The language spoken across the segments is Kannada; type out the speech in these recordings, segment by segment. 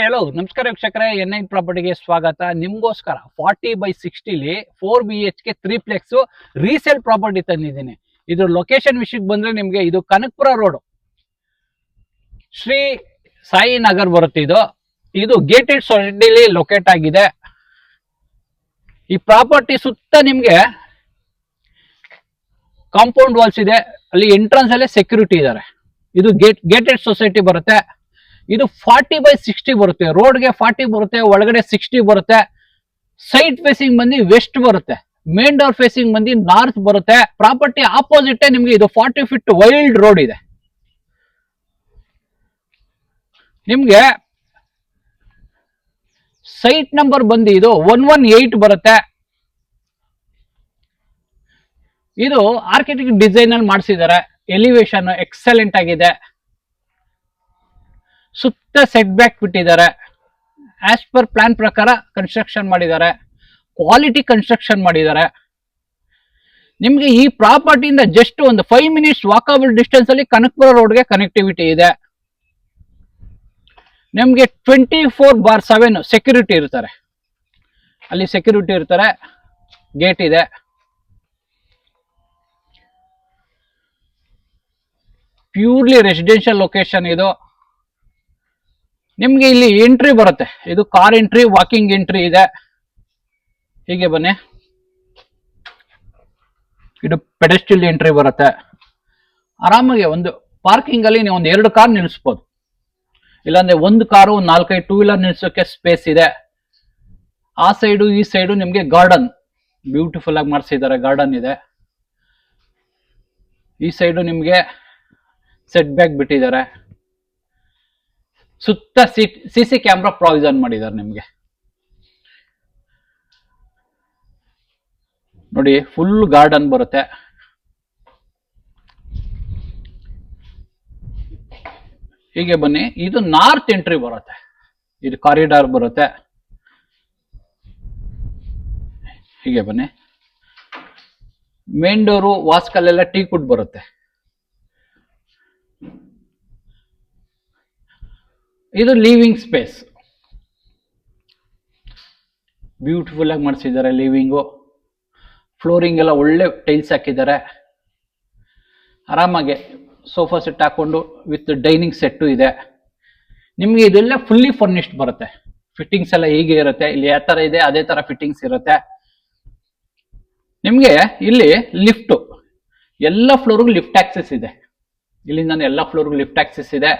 ಹೆಲೋ ನಮಸ್ಕಾರ ವೀಕ್ಷಕರೇ, N9 ಪ್ರಾಪರ್ಟಿಗೆ ಸ್ವಾಗತ. ನಿಮ್ಗೋಸ್ಕರ 40/60 4 BHK 3 ರೀಸೇಲ್ ಪ್ರಾಪರ್ಟಿ ತಂದಿದ್ದೀನಿ. ಇದ್ರ ಲೊಕೇಶನ್ ವಿಷಯಕ್ಕೆ ಬಂದ್ರೆ ನಿಮ್ಗೆ ಇದು ಕನಕಪುರ ರೋಡ್ ಶ್ರೀ ಸಾಯಿ ನಗರ್ ಬರುತ್ತೆ. ಇದು ಗೇಟೆಡ್ ಸೊಸೈಟಿಲಿ ಲೊಕೇಟ್ ಆಗಿದೆ. ಈ ಪ್ರಾಪರ್ಟಿ ಸುತ್ತ ನಿಮ್ಗೆ ಕಾಂಪೌಂಡ್ ವಾಲ್ಸ್ ಇದೆ, ಅಲ್ಲಿ ಎಂಟ್ರನ್ಸ್ ಅಲ್ಲೇ ಸೆಕ್ಯೂರಿಟಿ ಇದ್ದಾರೆ. ಇದು ಗೇಟೆಡ್ ಸೊಸೈಟಿ ಬರುತ್ತೆ. ಇದು 40/60 ಬರುತ್ತೆ. ರೋಡ್ಗೆ 40 ಬರುತ್ತೆ, ಒಳಗಡೆ 60 ಬರುತ್ತೆ. ಸೈಡ್ ಫೇಸಿಂಗ್ ಬಂದು ವೆಸ್ಟ್ ಬರುತ್ತೆ, ಮೇನ್ ಡೋರ್ ಫೇಸಿಂಗ್ ಬಂದು ನಾರ್ತ್ ಬರುತ್ತೆ. ಪ್ರಾಪರ್ಟಿ ಆಪೋಸಿಟ್ ನಿಮ್ಗೆ ಇದು 40 ಫೀಟ್ ವೈಲ್ಡ್ ರೋಡ್ ಇದೆ. ನಿಮ್ಗೆ ಸೈಟ್ ನಂಬರ್ ಬಂದು ಇದು 118 ಬರುತ್ತೆ. ಇದು ಆರ್ಕಿಟೆಕ್ಟ್ ಡಿಸೈನ್ ಅಲ್ಲಿ ಮಾಡಿಸಿದ್ದಾರೆ. ಎಲಿವೇಶನ್ ಎಕ್ಸಲೆಂಟ್ ಆಗಿದೆ. ಸುತ್ತ ಸೆಟ್ ಬ್ಯಾಕ್ ಬಿಟ್ಟಿದ್ದಾರೆ. ಆಸ್ ಪರ್ ಪ್ಲಾನ್ ಪ್ರಕಾರ ಕನ್ಸ್ಟ್ರಕ್ಷನ್ ಮಾಡಿದ್ದಾರೆ. ಕ್ವಾಲಿಟಿ ಕನ್ಸ್ಟ್ರಕ್ಷನ್ ಮಾಡಿದ್ದಾರೆ. ನಿಮ್ಗೆ ಈ ಪ್ರಾಪರ್ಟಿಯಿಂದ ಜಸ್ಟ್ ಒಂದು 5 ಮಿನಿಟ್ಸ್ ವಾಕಬಲ್ ಡಿಸ್ಟೆನ್ಸ್ ಅಲ್ಲಿ ಕನಕಪುರ ರೋಡ್ಗೆ ಕನೆಕ್ಟಿವಿಟಿ ಇದೆ. ನಿಮ್ಗೆ 24/7 ಸೆಕ್ಯೂರಿಟಿ ಇರ್ತಾರೆ. ಅಲ್ಲಿ ಸೆಕ್ಯೂರಿಟಿ ಇರ್ತಾರೆ. ಗೇಟ್ ಇದೆ. ಪ್ಯೂರ್ಲಿ ರೆಸಿಡೆನ್ಷಿಯಲ್ ಲೊಕೇಶನ್ ಇದು. ನಿಮ್ಗೆ ಇಲ್ಲಿ ಎಂಟ್ರಿ ಬರುತ್ತೆ. ಇದು ಕಾರ್ ಎಂಟ್ರಿ, ವಾಕಿಂಗ್ ಎಂಟ್ರಿ ಇದೆ. ಹೀಗೆ ಬನ್ನಿ. ಇದು ಪೆಡೆಸ್ಟ್ರಿಯಲ್ ಎಂಟ್ರಿ ಬರುತ್ತೆ. ಆರಾಮಾಗಿ ಒಂದು ಪಾರ್ಕಿಂಗ್ ಅಲ್ಲಿ ನೀವು ಒಂದು 2 ಕಾರ್ ನಿಲ್ಲಿಸಬಹುದು. ಇಲ್ಲಾಂದ್ರೆ ಒಂದು ಕಾರು 4-5 ಟೂ ವೀಲರ್ ನಿಲ್ಸೋಕೆ ಸ್ಪೇಸ್ ಇದೆ. ಆ ಸೈಡು ಈ ಸೈಡು ನಿಮ್ಗೆ ಗಾರ್ಡನ್ ಬ್ಯೂಟಿಫುಲ್ ಆಗಿ ಮಾಡಿಸಿದ್ದಾರೆ. ಗಾರ್ಡನ್ ಇದೆ. ಈ ಸೈಡು ನಿಮ್ಗೆ ಸೆಟ್ ಬ್ಯಾಕ್ ಬಿಟ್ಟಿದ್ದಾರೆ. ಸುತ್ತ CC ಕ್ಯಾಮ್ರಾ ಪ್ರಾವಿಷನ್ ಮಾಡಿದ್ದಾರೆ. ನಿಮ್ಗೆ ನೋಡಿ, ಫುಲ್ ಗಾರ್ಡನ್ ಬರುತ್ತೆ. ಹೀಗೆ ಬನ್ನಿ. ಇದು ನಾರ್ತ್ ಎಂಟ್ರಿ ಬರುತ್ತೆ. ಇದು ಕಾರಿಡಾರ್ ಬರುತ್ತೆ. ಹೀಗೆ ಬನ್ನಿ. ಮೇನ್ ಡೋರು ವಾಸ್ಕಲ್ಲೆಲ್ಲ ಟೀಕುಡ್ ಬರುತ್ತೆ. ಇದು ಲಿವಿಂಗ್ ಸ್ಪೇಸ್. ಬ್ಯೂಟಿಫುಲ್ ಆಗಿ ಮಾಡಿಸಿದ್ದಾರೆ ಲಿವಿಂಗು. ಫ್ಲೋರಿಂಗ್ ಎಲ್ಲ ಒಳ್ಳೆ ಟೈಲ್ಸ್ ಹಾಕಿದ್ದಾರೆ. ಆರಾಮಾಗಿ ಸೋಫಾ ಸೆಟ್ ಹಾಕೊಂಡು ವಿತ್ ಡೈನಿಂಗ್ ಸೆಟ್ಟು ಇದೆ. ನಿಮ್ಗೆ ಇದೆಲ್ಲ ಫುಲ್ಲಿ ಫರ್ನಿಶ್ಡ್ ಬರುತ್ತೆ. ಫಿಟ್ಟಿಂಗ್ಸ್ ಎಲ್ಲ ಹೀಗೆ ಇರುತ್ತೆ. ಇಲ್ಲಿ ಯಾವ ತರ ಇದೆ ಅದೇ ತರ ಫಿಟ್ಟಿಂಗ್ಸ್ ಇರುತ್ತೆ. ನಿಮ್ಗೆ ಇಲ್ಲಿ ಲಿಫ್ಟ್, ಎಲ್ಲ ಫ್ಲೋರ್ಗೂ ಲಿಫ್ಟ್ ಆಕ್ಸೆಸ್ ಇದೆ. ಇಲ್ಲಿಂದ ಎಲ್ಲ ಫ್ಲೋರ್ಗೂ ಲಿಫ್ಟ್ ಆಕ್ಸೆಸ್ ಇದೆ.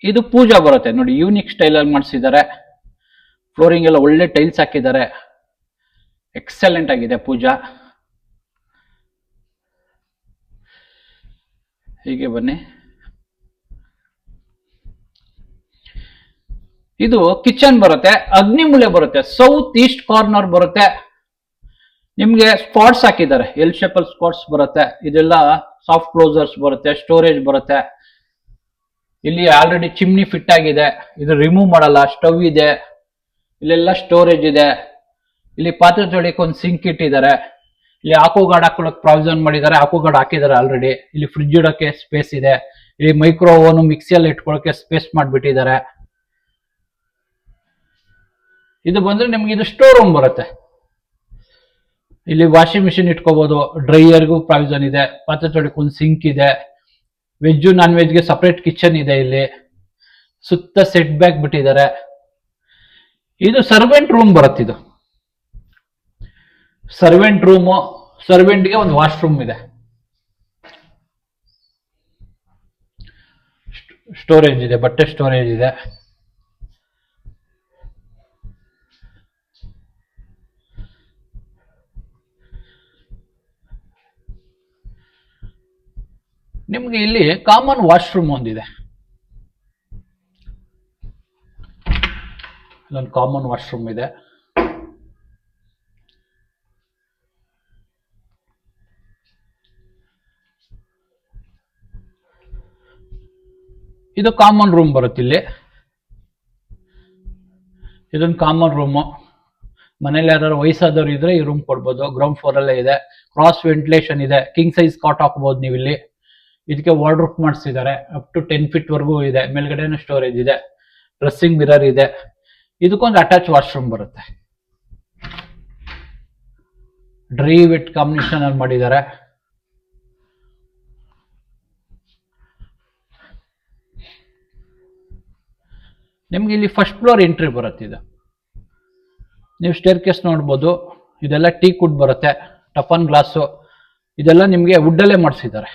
ಇದು ಪೂಜಾ ಬರುತ್ತೆ ನೋಡಿ, ಯೂನಿಕ್ ಸ್ಟೈಲ್ ಅಲ್ಲಿ ಮಾಡಿಸಿದ್ದಾರೆ. ಫ್ಲೋರಿಂಗ್ ಎಲ್ಲ ಒಳ್ಳೆ ಟೈಲ್ಸ್ ಹಾಕಿದ್ದಾರೆ. ಎಕ್ಸಲೆಂಟ್ ಆಗಿದೆ ಪೂಜಾ. ಹೀಗೆ ಬನ್ನಿ. ಇದು ಕಿಚನ್ ಬರುತ್ತೆ. ಅಗ್ನಿಮೂಲೆ ಬರುತ್ತೆ. ಸೌತ್ ಈಸ್ಟ್ ಕಾರ್ನರ್ ಬರುತ್ತೆ. ನಿಮ್ಗೆ ಸ್ಪಾಟ್ಸ್ ಹಾಕಿದ್ದಾರೆ. ಎಲ್ ಶೇಪಲ್ ಸ್ಪಾಟ್ಸ್ ಬರುತ್ತೆ. ಇದೆಲ್ಲ ಸಾಫ್ಟ್ ಕ್ಲೋಸರ್ಸ್ ಬರುತ್ತೆ. ಸ್ಟೋರೇಜ್ ಬರುತ್ತೆ. ಇಲ್ಲಿ ಆಲ್ರೆಡಿ ಚಿಮ್ನಿ ಫಿಟ್ ಆಗಿದೆ. ಇದು ರಿಮೂವ್ ಮಾಡಲ್ಲ. ಸ್ಟವ್ ಇದೆ. ಇಲ್ಲೆಲ್ಲ ಸ್ಟೋರೇಜ್ ಇದೆ. ಇಲ್ಲಿ ಪಾತ್ರೆ ತೊಳಿಯಕ್ಕೆ ಒಂದು ಸಿಂಕ್ ಇಟ್ಟಿದ್ದಾರೆ. ಇಲ್ಲಿ ಆಕ್ವಾಗಾರ್ಡ್ ಹಾಕೊಳ್ಳೋಕೆ ಪ್ರಾವಿಷನ್ ಮಾಡಿದ್ದಾರೆ. ಆಕ್ವಾಗಾರ್ಡ್ ಹಾಕಿದ್ದಾರೆ ಆಲ್ರೆಡಿ. ಇಲ್ಲಿ ಫ್ರಿಡ್ಜ್ ಇಡೋಕೆ ಸ್ಪೇಸ್ ಇದೆ. ಇಲ್ಲಿ ಮೈಕ್ರೋ ಓವನ್, ಮಿಕ್ಸಿಯಲ್ಲಿ ಇಟ್ಕೊಳ್ಳೋಕೆ ಸ್ಪೇಸ್ ಮಾಡಿಬಿಟ್ಟಿದ್ದಾರೆ. ಇದು ಬಂದ್ರೆ ನಿಮ್ಗೆ ಇದು ಸ್ಟೋರ್ ರೂಮ್ ಬರುತ್ತೆ. ಇಲ್ಲಿ ವಾಷಿಂಗ್ ಮಿಷಿನ್ ಇಟ್ಕೋಬಹುದು. ಡ್ರೈಯರ್ಗೂ ಪ್ರಾವಿಷನ್ ಇದೆ. ಪಾತ್ರೆ ತೊಳಿಯಕ್ಕೆ ಒಂದು ಸಿಂಕ್ ಇದೆ. ವೆಜ್ ನಾನ್ ವೆಜ್ಗೆ ಸಪರೇಟ್ ಕಿಚನ್ ಇದೆ. ಇಲ್ಲಿ ಸುತ್ತ ಸೆಟ್ ಬ್ಯಾಕ್ ಬಿಟ್ಟಿದ್ದಾರೆ. ಇದು ಸರ್ವೆಂಟ್ ರೂಮ್ ಬರುತ್ತೆ. ಇದು ಸರ್ವೆಂಟ್ ರೂಮು. ಸರ್ವೆಂಟ್ಗೆ ಒಂದು ವಾಶ್ರೂಮ್ ಇದೆ. ಸ್ಟೋರೇಜ್ ಇದೆ. ಬಟ್ಟೆ ಸ್ಟೋರೇಜ್ ಇದೆ. ನಿಮ್ಗೆ ಇಲ್ಲಿ ಕಾಮನ್ ವಾಶ್ರೂಮ್ ಒಂದಿದೆ. ಇಲ್ಲೊಂದು ಕಾಮನ್ ವಾಶ್ರೂಮ್ ಇದೆ. ಇದು ಕಾಮನ್ ರೂಮ್ ಬರುತ್ತೆ. ಇಲ್ಲಿ ಇದೊಂದು ಕಾಮನ್ ರೂಮು. ಮನೇಲಿ ಯಾರು ವಯಸ್ಸಾದವ್ರು ಇದ್ರೆ ಈ ರೂಮ್ ಕೊಡ್ಬೋದು. ಗ್ರೌಂಡ್ ಫ್ಲೋರ್ ಅಲ್ಲೇ ಇದೆ. ಕ್ರಾಸ್ ವೆಂಟಿಲೇಷನ್ ಇದೆ. ಕಿಂಗ್ ಸೈಜ್ ಕಾಟ್ ಹಾಕಬಹುದು ನೀವು ಇಲ್ಲಿ. ಇದಕ್ಕೆ ವಾರ್ಡ್ರೋಬ್ ಮಾಡಿಸಿದ್ದಾರೆ. ಅಪ್ ಟು 10 ಫೀಟ್ ವರೆಗೂ ಇದೆ. ಮೇಲ್ಗಡೆನೂ ಸ್ಟೋರೇಜ್ ಇದೆ. ಡ್ರೆಸ್ಸಿಂಗ್ ಮಿರರ್ ಇದೆ. ಇದಕ್ಕೊಂದು ಅಟ್ಯಾಚ್ ವಾಶ್ರೂಮ್ ಬರುತ್ತೆ. ಡ್ರೈ ವೆಟ್ ಕಾಂಬಿನೇಷನ್ ಅಲ್ಲಿ ಮಾಡಿದ್ದಾರೆ. ನಿಮ್ಗೆ ಇಲ್ಲಿ ಫಸ್ಟ್ ಫ್ಲೋರ್ ಎಂಟ್ರಿ ಬರುತ್ತೆ. ಇದು ನೀವು ಸ್ಟೇರ್ ಕೇಸ್ ನೋಡ್ಬೋದು. ಇದೆಲ್ಲ ಟೀಕ್ ವುಡ್ ಬರುತ್ತೆ, ಟಫನ್ ಗ್ಲಾಸು. ಇದೆಲ್ಲ ನಿಮ್ಗೆ ವುಡ್ ಅಲ್ಲೇ ಮಾಡಿಸಿದ್ದಾರೆ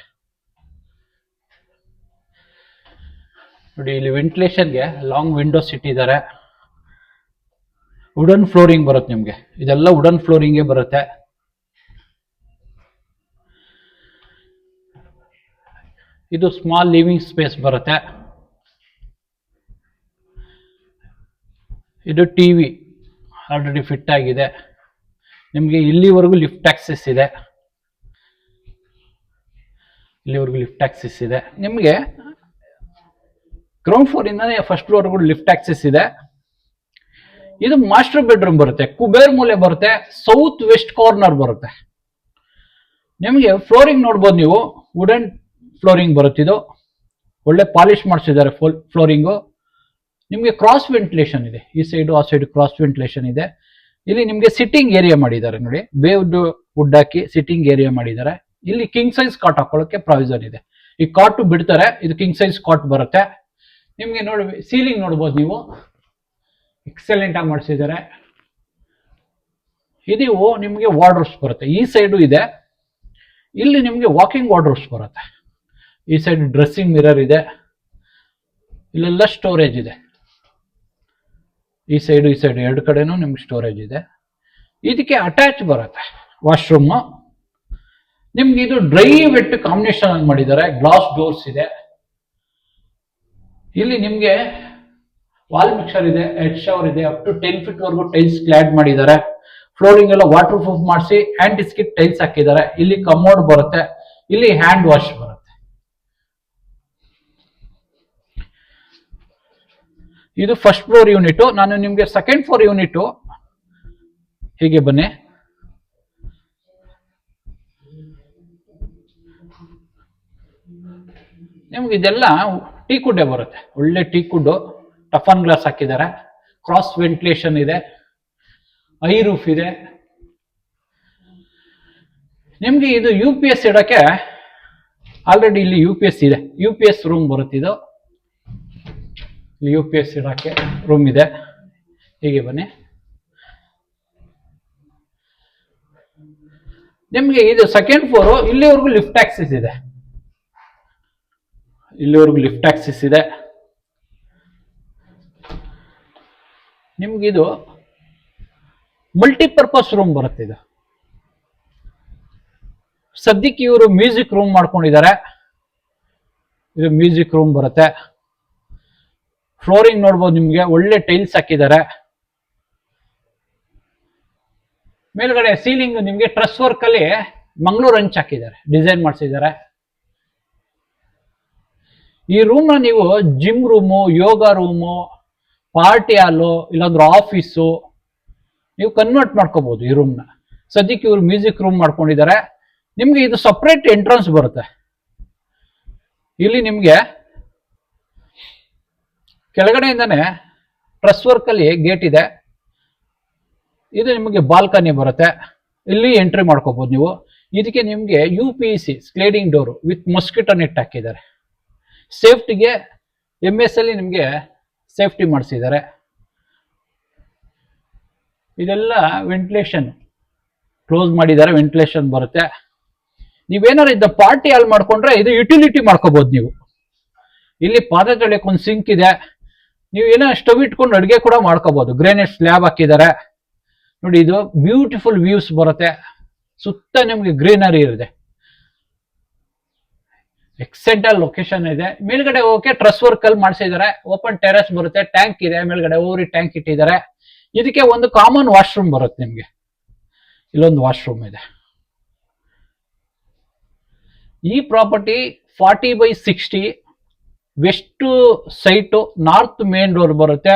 ನೋಡಿ. ಇಲ್ಲಿ ವೆಂಟಿಲೇಷನ್ಗೆ ಲಾಂಗ್ ವಿಂಡೋಸ್ ಇಟ್ಟಿದ್ದಾರೆ. ವುಡನ್ ಫ್ಲೋರಿಂಗ್ ಬರುತ್ತೆ ನಿಮ್ಗೆ. ಇದೆಲ್ಲ ವುಡನ್ ಫ್ಲೋರಿಂಗೇ ಬರುತ್ತೆ. ಇದು ಸ್ಮಾಲ್ ಲಿವಿಂಗ್ ಸ್ಪೇಸ್ ಬರುತ್ತೆ. ಇದು ಟಿವಿ ಆಲ್ರೆಡಿ ಫಿಟ್ ಆಗಿದೆ. ನಿಮಗೆ ಇಲ್ಲಿವರೆಗೂ ಲಿಫ್ಟ್ ಆಕ್ಸೆಸ್ ಇದೆ. ಇಲ್ಲಿವರೆಗೂ ಲಿಫ್ಟ್ ಆಕ್ಸೆಸ್ ಇದೆ. ನಿಮಗೆ ಗ್ರೌಂಡ್ ಫ್ಲೋರ್ ಇಂದಾನೆ ಫಸ್ಟ್ ಫ್ಲೋರ್ಗೂ ಲಿಫ್ಟ್ ಆಕ್ಸೆಸ್ ಇದೆ. ಇದು ಮಾಸ್ಟರ್ ಬೆಡ್ರೂಮ್ ಬರುತ್ತೆ. ಕುಬೇರ್ ಮೂಲೆ ಬರುತ್ತೆ. ಸೌತ್ ವೆಸ್ಟ್ ಕಾರ್ನರ್ ಬರುತ್ತೆ. ನಿಮಗೆ ಫ್ಲೋರಿಂಗ್ ನೋಡ್ಬೋದು ನೀವು. ವುಡನ್ ಫ್ಲೋರಿಂಗ್ ಬರುತ್ತೆ. ಇದು ಒಳ್ಳೆ ಪಾಲಿಶ್ ಮಾಡಿಸಿದ್ದಾರೆ ಫ್ಲೋರಿಂಗು. ನಿಮಗೆ ಕ್ರಾಸ್ ವೆಂಟಿಲೇಷನ್ ಇದೆ. ಈ ಸೈಡು ಆ ಸೈಡ್ ಕ್ರಾಸ್ ವೆಂಟಿಲೇಷನ್ ಇದೆ. ಇಲ್ಲಿ ನಿಮಗೆ ಸಿಟ್ಟಿಂಗ್ ಏರಿಯಾ ಮಾಡಿದ್ದಾರೆ ನೋಡಿ. ಬೇವ್ಡ್ ವುಡ್ ಹಾಕಿ ಸಿಟ್ಟಿಂಗ್ ಏರಿಯಾ ಮಾಡಿದ್ದಾರೆ. ಇಲ್ಲಿ ಕಿಂಗ್ ಸೈಜ್ ಕಾಟ್ ಹಾಕೊಳ್ಳೋಕೆ ಪ್ರಾವಿಷನ್ ಇದೆ. ಈ ಕಾಟ್ ಬಿಡ್ತಾರೆ. ಇದು ಕಿಂಗ್ ಸೈಜ್ ಕಾಟ್ ಬರುತ್ತೆ. ನಿಮ್ಗೆ ನೋಡಿ ಸೀಲಿಂಗ್ ನೋಡ್ಬೋದು ನೀವು. ಎಕ್ಸಲೆಂಟ್ ಆಗಿ ಮಾಡಿಸಿದ್ದಾರೆ. ಇದು ನಿಮಗೆ ವಾರ್ಡ್ರೋಬ್ಸ್ ಬರುತ್ತೆ. ಈ ಸೈಡು ಇದೆ. ಇಲ್ಲಿ ನಿಮಗೆ ವಾಕಿಂಗ್ ವಾರ್ಡ್ರೋಬ್ಸ್ ಬರುತ್ತೆ. ಈ ಸೈಡ್ ಡ್ರೆಸ್ಸಿಂಗ್ ಮಿರರ್ ಇದೆ. ಇಲ್ಲೆಲ್ಲ ಸ್ಟೋರೇಜ್ ಇದೆ. ಈ ಸೈಡ್ ಎರಡು ಕಡೆನೂ ನಿಮ್ಗೆ ಸ್ಟೋರೇಜ್ ಇದೆ. ಇದಕ್ಕೆ ಅಟ್ಯಾಚ್ ಬರುತ್ತೆ ವಾಶ್ರೂಮ್. ನಿಮ್ಗೆ ಇದು ಡ್ರೈ ವೆಟ್ ಕಾಂಬಿನೇಷನ್ ಅಲ್ಲಿ ಮಾಡಿದ್ದಾರೆ. ಗ್ಲಾಸ್ ಡೋರ್ಸ್ ಇದೆ. ಇಲ್ಲಿ ನಿಮ್ಗೆ ವಾಲ್ ಮಿಕ್ಸರ್ ಇದೆ, ಹೆಡ್ ಶವರ್ ಇದೆ. ಅಪ್ ಟು 10 ಫೀಟ್ ವರೆಗೂ ಟೈಲ್ಸ್ ಕ್ಲಾಡ್ ಮಾಡಿದ್ದಾರೆ. ಫ್ಲೋರಿಂಗ್ ಎಲ್ಲ ವಾಟರ್ ಪ್ರೂಫ್ ಮಾಡಿಸಿ ಆಂಟಿ ಸ್ಕಿಡ್ ಟೈಲ್ಸ್ ಹಾಕಿದ್ದಾರೆ. ಇಲ್ಲಿ ಕಮೋಡ್ ಬರುತ್ತೆ. ಇಲ್ಲಿ ಹ್ಯಾಂಡ್ ವಾಶ್ ಬರುತ್ತೆ. ಇದು ಫಸ್ಟ್ ಫ್ಲೋರ್ ಯೂನಿಟ್. ನಾನು ನಿಮ್ಗೆ ಸೆಕೆಂಡ್ ಫ್ಲೋರ್ ಯೂನಿಟ್ ಹೀಗೆ ಬನ್ನಿ. ನಿಮ್ಗೆ ಇದೆಲ್ಲ ಟೀಕ್ ವುಡ್ ಬರುತ್ತೆ. ಒಳ್ಳೆ ಟೀಕ್ ವುಡ್. ಟಫನ್ ಗ್ಲಾಸ್ ಹಾಕಿದ್ದಾರೆ. ಕ್ರಾಸ್ ವೆಂಟಿಲೇಷನ್ ಇದೆ. ಐ ರೂಫ್ ಇದೆ. ನಿಮ್ಗೆ ಇದು UPS ಇಡಕ್ಕೆ ಆಲ್ರೆಡಿ ಇಲ್ಲಿ UPS ಇದೆ. UPS ರೂಮ್ ಬರುತ್ತೆ. ಇದು UPS ಇಡಕ್ಕೆ ರೂಮ್ ಇದೆ. ಹೀಗೆ ಬನ್ನಿ. ನಿಮ್ಗೆ ಇದು ಸೆಕೆಂಡ್ ಫ್ಲೋರ್. ಇಲ್ಲಿವರೆಗೂ ಲಿಫ್ಟ್ ಆಕ್ಸೆಸ್ ಇದೆ. ಇಲ್ಲಿವರೆಗೂ ಲಿಫ್ಟ್ ಆಕ್ಸೆಸ್ ಇದೆ. ನಿಮ್ಗಿದು ಮಲ್ಟಿಪರ್ಪಸ್ ರೂಮ್ ಬರುತ್ತೆ. ಇದು ಸದ್ಯಕ್ಕೆ ಇವರು ಮ್ಯೂಸಿಕ್ ರೂಮ್ ಮಾಡ್ಕೊಂಡಿದ್ದಾರೆ. ಇದು ಮ್ಯೂಸಿಕ್ ರೂಮ್ ಬರುತ್ತೆ. ಫ್ಲೋರಿಂಗ್ ನೋಡ್ಬೋದು. ನಿಮ್ಗೆ ಒಳ್ಳೆ ಟೈಲ್ಸ್ ಹಾಕಿದ್ದಾರೆ. ಮೇಲ್ಗಡೆ ಸೀಲಿಂಗ್ ನಿಮ್ಗೆ ಟ್ರಸ್ ವರ್ಕ್ ಅಲ್ಲಿ ಮಂಗಳೂರು ಹಂಚ್ ಹಾಕಿದ್ದಾರೆ. ಡಿಸೈನ್ ಮಾಡಿಸಿದ್ದಾರೆ. ಈ ರೂಮ್ ನೀವು ಜಿಮ್ ರೂಮು, ಯೋಗ ರೂಮು, ಪಾರ್ಟಿ ಹಾಲು, ಇಲ್ಲಾಂದ್ರೆ ಆಫೀಸು ನೀವು ಕನ್ವರ್ಟ್ ಮಾಡ್ಕೋಬಹುದು. ಈ ರೂಮ್ನ ಸದ್ಯಕ್ಕೆ ಇವರು ಮ್ಯೂಸಿಕ್ ರೂಮ್ ಮಾಡ್ಕೊಂಡಿದ್ದಾರೆ. ನಿಮ್ಗೆ ಇದು ಸಪ್ರೇಟ್ ಎಂಟ್ರೆನ್ಸ್ ಬರುತ್ತೆ. ಇಲ್ಲಿ ನಿಮ್ಗೆ ಕೆಳಗಡೆಯಿಂದಾನೆ ಟ್ರಸ್ ವರ್ಕ್ ಅಲ್ಲಿ ಗೇಟ್ ಇದೆ. ಇದು ನಿಮಗೆ ಬಾಲ್ಕನಿ ಬರುತ್ತೆ. ಇಲ್ಲಿ ಎಂಟ್ರಿ ಮಾಡ್ಕೋಬಹುದು ನೀವು. ಇದಕ್ಕೆ ನಿಮ್ಗೆ UPVC sliding door with mosquito net ಹಾಕಿದ್ದಾರೆ. ಸೇಫ್ಟಿಗೆ MS ಅಲ್ಲಿ ನಿಮ್ಗೆ ಸೇಫ್ಟಿ ಮಾಡಿಸಿದ್ದಾರೆ. ಇದೆಲ್ಲ ವೆಂಟಿಲೇಷನ್ ಕ್ಲೋಸ್ ಮಾಡಿದ್ದಾರೆ. ವೆಂಟಿಲೇಷನ್ ಬರುತ್ತೆ. ನೀವೇನಾರು ಇದ್ದ ಪಾರ್ಟಿ ಹಾಲ್ ಮಾಡ್ಕೊಂಡ್ರೆ ಇದು ಯುಟಿಲಿಟಿ ಮಾಡ್ಕೋಬಹುದು ನೀವು. ಇಲ್ಲಿ ಪಾತ್ರೆ ತೊಳೆಯಕ್ಕೆ ಒಂದು ಸಿಂಕ್ ಇದೆ. ನೀವು ಏನೋ ಸ್ಟವ್ ಇಟ್ಕೊಂಡು ಅಡುಗೆ ಕೂಡ ಮಾಡ್ಕೋಬಹುದು. ಗ್ರಾನೈಟ್ ಸ್ಲ್ಯಾಬ್ ಹಾಕಿದ್ದಾರೆ ನೋಡಿ. ಇದು ಬ್ಯೂಟಿಫುಲ್ ವ್ಯೂಸ್ ಬರುತ್ತೆ. ಸುತ್ತ ನಿಮ್ಗೆ ಗ್ರೀನರಿ ಇದೆ. ಎಕ್ಸೆಂಟಲ್ ಲೊಕೇಶನ್ ಇದೆ. ಮೇಲ್ಗಡೆ ಹೋಗಕ್ಕೆ ಟ್ರಸ್ ವರ್ಕ್ ಅಲ್ಲಿ ಮಾಡಿಸಿದ್ದಾರೆ. ಓಪನ್ ಟೆರೆಸ್ ಬರುತ್ತೆ. ಟ್ಯಾಂಕ್ ಇದೆ. ಮೇಲ್ಗಡೆ ಓವರಿ ಟ್ಯಾಂಕ್ ಇಟ್ಟಿದ್ದಾರೆ. ಇದಕ್ಕೆ ಒಂದು ಕಾಮನ್ ವಾಶ್ರೂಮ್ ಬರುತ್ತೆ ನಿಮ್ಗೆ. ಇಲ್ಲೊಂದು ವಾಶ್ರೂಮ್ ಇದೆ. ಈ property 40/60 west site, north main door ಬರುತ್ತೆ.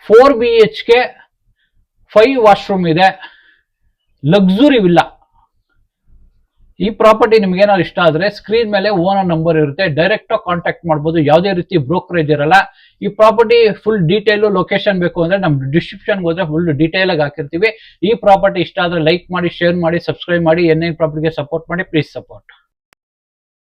4 BHK 5 ವಾಶ್ರೂಮ್ ಇದೆ. Luxury villa. ಈ ಪ್ರಾಪರ್ಟಿ ನಿಮ್ಗೆ ಏನಾದ್ರು ಇಷ್ಟ ಆದ್ರೆ ಸ್ಕ್ರೀನ್ ಮೇಲೆ ಓನರ್ ನಂಬರ್ ಇರುತ್ತೆ, ಡೈರೆಕ್ಟ್ ಕಾಂಟ್ಯಾಕ್ಟ್ ಮಾಡಬಹುದು, ಯಾವುದೇ ರೀತಿ ಬ್ರೋಕರೇಜ್ ಇರಲ್ಲ. ಈ ಪ್ರಾಪರ್ಟಿ ಫುಲ್ ಡೀಟೇಲ್ ಲೊಕೇಶನ್ ಬೇಕು ಅಂದ್ರೆ ನಮ್ ಡಿಸ್ಕ್ರಿಪ್ಷನ್ ಹೋದ್ರೆ ಫುಲ್ ಡೀಟೇಲ್ ಆಗಿ ಹಾಕಿರ್ತೀವಿ. ಈ ಪ್ರಾಪರ್ಟಿ ಇಷ್ಟ ಆದ್ರೆ ಲೈಕ್ ಮಾಡಿ, ಶೇರ್ ಮಾಡಿ, ಸಬ್ಸ್ಕ್ರೈಬ್ ಮಾಡಿ. ಎನ್ ಪ್ರಾಪರ್ಟಿಗೆ ಸಪೋರ್ಟ್ ಮಾಡಿ, ಪ್ಲೀಸ್ ಸಪೋರ್ಟ್.